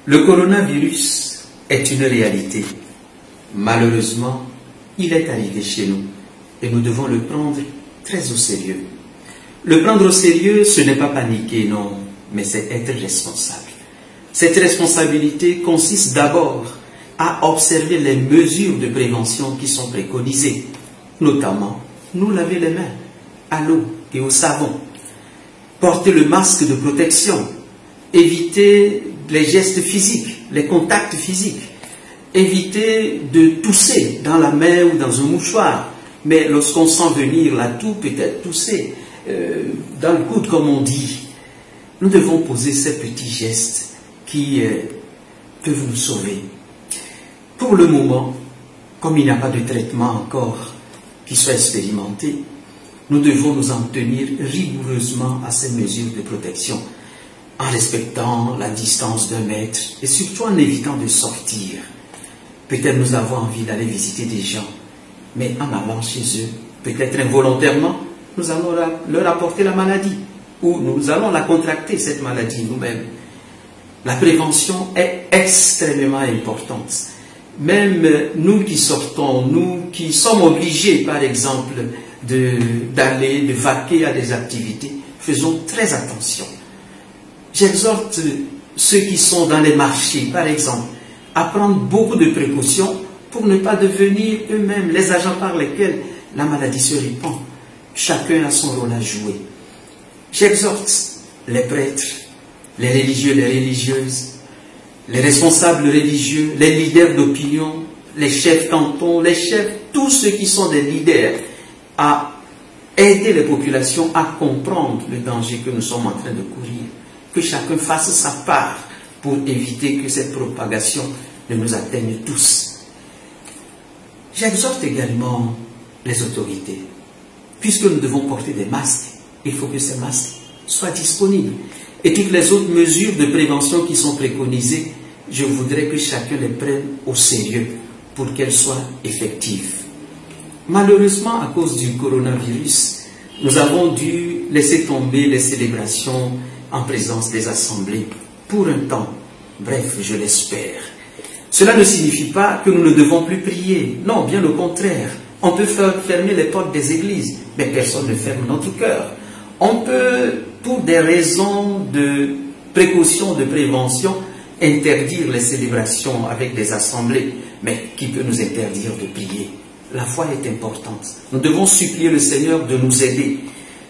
Le coronavirus est une réalité. Malheureusement, il est arrivé chez nous et nous devons le prendre très au sérieux. Le prendre au sérieux, ce n'est pas paniquer, non, mais c'est être responsable. Cette responsabilité consiste d'abord à observer les mesures de prévention qui sont préconisées, notamment nous laver les mains à l'eau et au savon, porter le masque de protection, éviter les gestes physiques, les contacts physiques, éviter de tousser dans la main ou dans un mouchoir, mais lorsqu'on sent venir la toux, peut-être tousser dans le coude comme on dit. Nous devons poser ces petits gestes qui peuvent nous sauver. Pour le moment, comme il n'y a pas de traitement encore qui soit expérimenté, nous devons nous en tenir rigoureusement à ces mesures de protection, en respectant la distance d'1 mètre et surtout en évitant de sortir. Peut-être nous avons envie d'aller visiter des gens, mais en allant chez eux, peut-être involontairement, nous allons leur apporter la maladie, ou nous allons la contracter, cette maladie, nous-mêmes. La prévention est extrêmement importante. Même nous qui sortons, nous qui sommes obligés, par exemple, d'aller, de vaquer à des activités, faisons très attention. J'exhorte ceux qui sont dans les marchés, par exemple, à prendre beaucoup de précautions pour ne pas devenir eux-mêmes les agents par lesquels la maladie se répand. Chacun a son rôle à jouer. J'exhorte les prêtres, les religieux, les religieuses, les responsables religieux, les leaders d'opinion, les chefs cantons, les chefs, tous ceux qui sont des leaders, à aider les populations à comprendre le danger que nous sommes en train de courir. Que chacun fasse sa part pour éviter que cette propagation ne nous atteigne tous. J'exhorte également les autorités. Puisque nous devons porter des masques, il faut que ces masques soient disponibles. Et toutes les autres mesures de prévention qui sont préconisées, je voudrais que chacun les prenne au sérieux pour qu'elles soient effectives. Malheureusement, à cause du coronavirus, nous avons dû laisser tomber les célébrations en présence des assemblées pour un temps. Bref, je l'espère. Cela ne signifie pas que nous ne devons plus prier. Non, bien au contraire. On peut fermer les portes des églises, mais personne ne ferme notre cœur. On peut, pour des raisons de précaution, de prévention, interdire les célébrations avec des assemblées, mais qui peut nous interdire de prier? La foi est importante. Nous devons supplier le Seigneur de nous aider,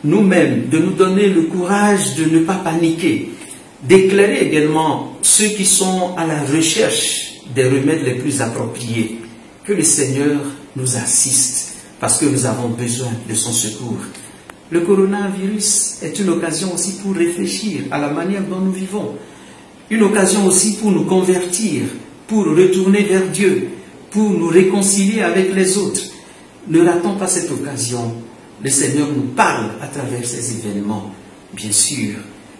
nous-mêmes, de nous donner le courage de ne pas paniquer, d'éclairer également ceux qui sont à la recherche des remèdes les plus appropriés. Que le Seigneur nous assiste, parce que nous avons besoin de son secours. Le coronavirus est une occasion aussi pour réfléchir à la manière dont nous vivons, une occasion aussi pour nous convertir, pour retourner vers Dieu, pour nous réconcilier avec les autres. Ne ratons pas cette occasion. Le Seigneur nous parle à travers ces événements. Bien sûr,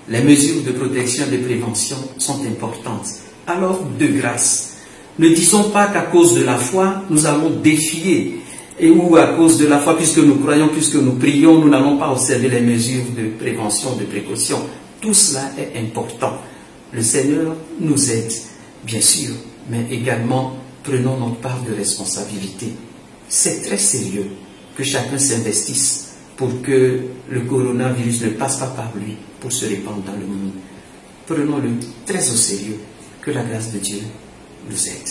les mesures de protection et de prévention sont importantes. Alors, de grâce, ne disons pas qu'à cause de la foi, nous allons défier, ou à cause de la foi, puisque nous croyons, puisque nous prions, nous n'allons pas observer les mesures de prévention, de précaution. Tout cela est important. Le Seigneur nous aide, bien sûr, mais également prenons notre part de responsabilité. C'est très sérieux que chacun s'investisse pour que le coronavirus ne passe pas par lui pour se répandre dans le monde. Prenons-le très au sérieux. Que la grâce de Dieu nous aide.